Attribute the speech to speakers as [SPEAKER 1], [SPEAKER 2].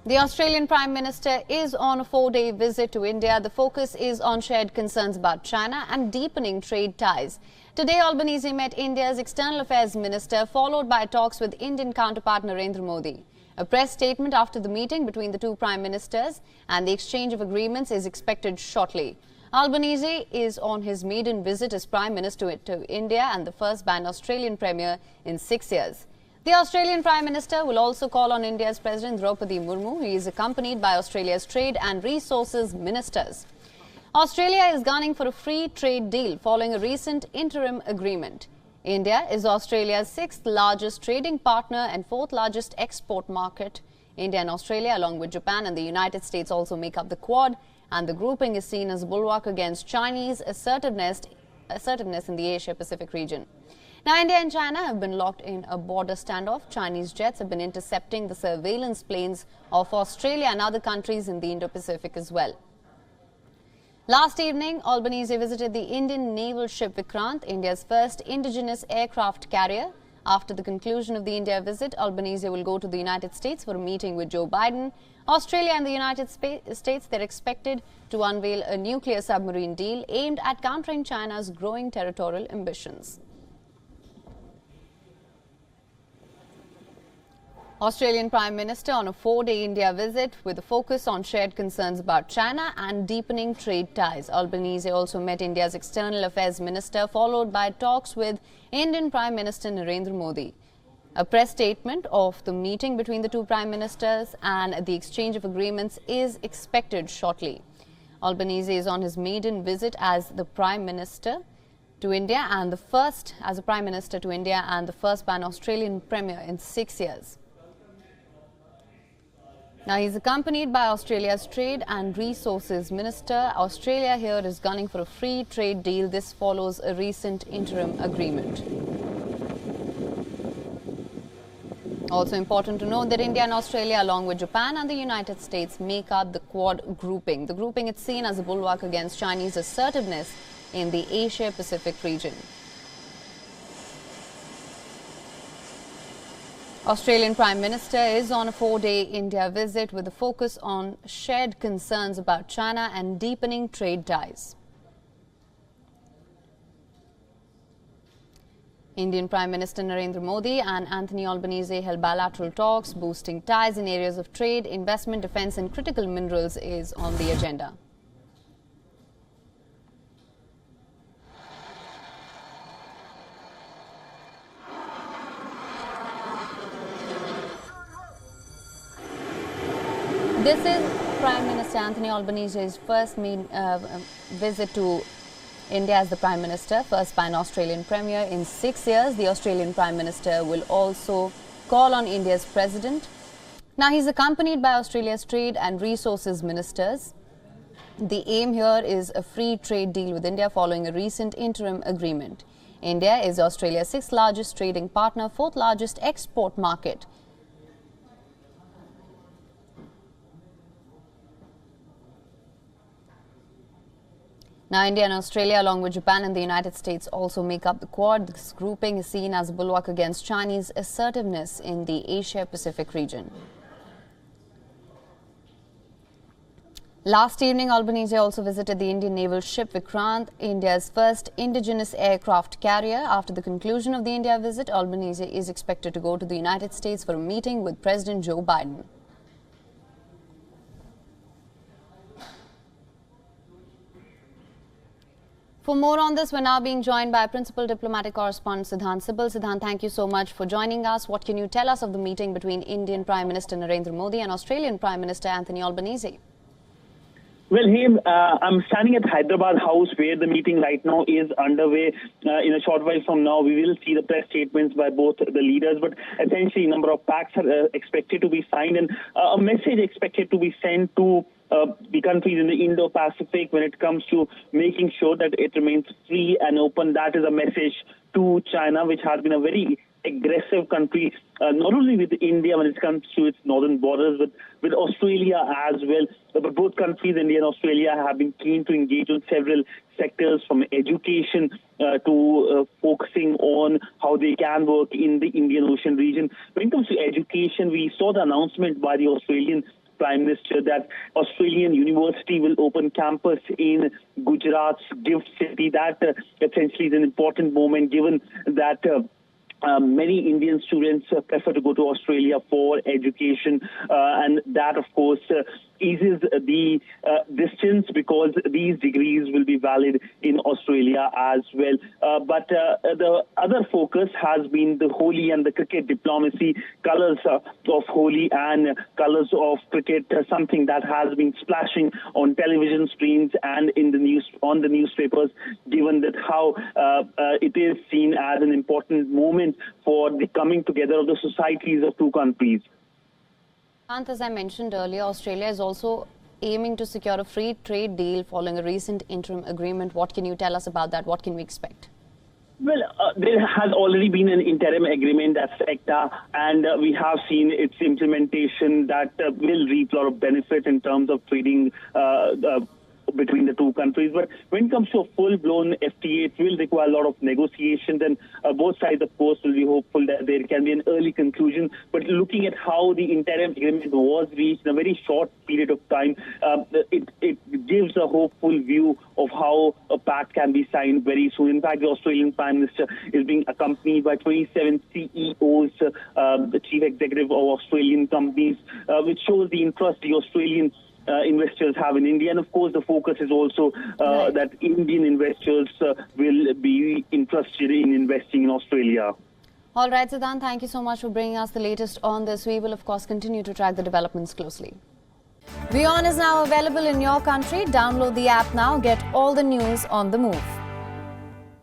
[SPEAKER 1] The Australian Prime Minister is on a 4-day visit to India. The focus is on shared concerns about China and deepening trade ties. Today, Albanese met India's External Affairs Minister, followed by talks with Indian counterpart Narendra Modi. A press statement after the meeting between the two Prime Ministers and the exchange of agreements is expected shortly. Albanese is on his maiden visit as Prime Minister to India and the first Australian Premier in 6 years. The Australian Prime Minister will also call on India's President Draupadi Murmu. He is accompanied by Australia's Trade and Resources Ministers. Australia is gunning for a free trade deal following a recent interim agreement. India is Australia's 6th largest trading partner and 4th largest export market. India and Australia, along with Japan and the United States, also make up the Quad, and the grouping is seen as a bulwark against Chinese assertiveness in the Asia-Pacific region. Now, India and China have been locked in a border standoff. Chinese jets have been intercepting the surveillance planes of Australia and other countries in the Indo-Pacific as well. Last evening, Albanese visited the Indian naval ship Vikrant, India's first indigenous aircraft carrier. After the conclusion of the India visit, Albanese will go to the United States for a meeting with Joe Biden. Australia and the United States, they're expected to unveil a nuclear submarine deal aimed at countering China's growing territorial ambitions. Australian Prime Minister on a 4-day India visit with a focus on shared concerns about China and deepening trade ties. Albanese also met India's External Affairs Minister, followed by talks with Indian Prime Minister Narendra Modi. A press statement of the meeting between the two Prime Ministers and the exchange of agreements is expected shortly. Albanese is on his maiden visit as the Prime Minister to India and the first Australian Premier in 6 years. Now, he's accompanied by Australia's Trade and Resources Minister. Australia here is gunning for a free trade deal. This follows a recent interim agreement. Also important to note that India and Australia, along with Japan and the United States, make up the Quad grouping. The grouping is seen as a bulwark against Chinese assertiveness in the Asia-Pacific region. Australian Prime Minister is on a 4-day India visit with a focus on shared concerns about China and deepening trade ties. Indian Prime Minister Narendra Modi and Anthony Albanese held bilateral talks. Boosting ties in areas of trade, investment, defence and critical minerals is on the agenda. This is Prime Minister Anthony Albanese's first visit to India as the Prime Minister, first Pan-Australian Premier in 6 years. The Australian Prime Minister will also call on India's President. Now, he's accompanied by Australia's Trade and Resources Ministers. The aim here is a free trade deal with India following a recent interim agreement. India is Australia's 6th largest trading partner, 4th largest export market. Now, India and Australia, along with Japan and the United States, also make up the Quad. This grouping is seen as a bulwark against Chinese assertiveness in the Asia-Pacific region. Last evening, Albanese also visited the Indian naval ship Vikrant, India's first indigenous aircraft carrier. After the conclusion of the India visit, Albanese is expected to go to the United States for a meeting with President Joe Biden. For more on this, we're now being joined by Principal Diplomatic Correspondent Siddhant Sibal. Siddhant, thank you so much for joining us. What can you tell us of the meeting between Indian Prime Minister Narendra Modi and Australian Prime Minister Anthony Albanese?
[SPEAKER 2] Well, I'm standing at Hyderabad House where the meeting right now is underway. In a short while from now, we will see the press statements by both the leaders, but essentially a number of pacts are expected to be signed and a message expected to be sent to the countries in the Indo-Pacific when it comes to making sure that it remains free and open. That is a message to China, which has been a very aggressive country, not only with India when it comes to its northern borders, but with Australia as well. But both countries, India and Australia, have been keen to engage on several sectors, from education to focusing on how they can work in the Indian Ocean region. When it comes to education, we saw the announcement by the Australian Prime Minister that Australian University will open campus in Gujarat's Gift City. That essentially is an important moment given that many Indian students prefer to go to Australia for education, and that, of course, eases the distance because these degrees will be valid in Australia as well. But the other focus has been the Holi and the cricket diplomacy, colours of Holi and colours of cricket, something that has been splashing on television screens and in the newspapers, given that how it is seen as an important moment for the coming together of the societies of two countries.
[SPEAKER 1] As I mentioned earlier, Australia is also aiming to secure a free trade deal following a recent interim agreement. What can you tell us about that? What can we expect?
[SPEAKER 2] Well, there has already been an interim agreement, that's ECTA, and we have seen its implementation that will reap a lot of benefit in terms of trading between the two countries. But when it comes to a full-blown FTA, it will require a lot of negotiations, and both sides, of course, will be hopeful that there can be an early conclusion. But looking at how the interim agreement was reached in a very short period of time, it gives a hopeful view of how a pact can be signed very soon. In fact, the Australian Prime Minister is being accompanied by 27 CEOs, the chief executive of Australian companies, which shows the interest the Australian investors have in India. And of course, the focus is also that Indian investors will be interested in investing in Australia.
[SPEAKER 1] All right, Siddhant, thank you so much for bringing us the latest on this. We will, of course, continue to track the developments closely. WION is now available in your country. Download the app now. Get all the news on the move.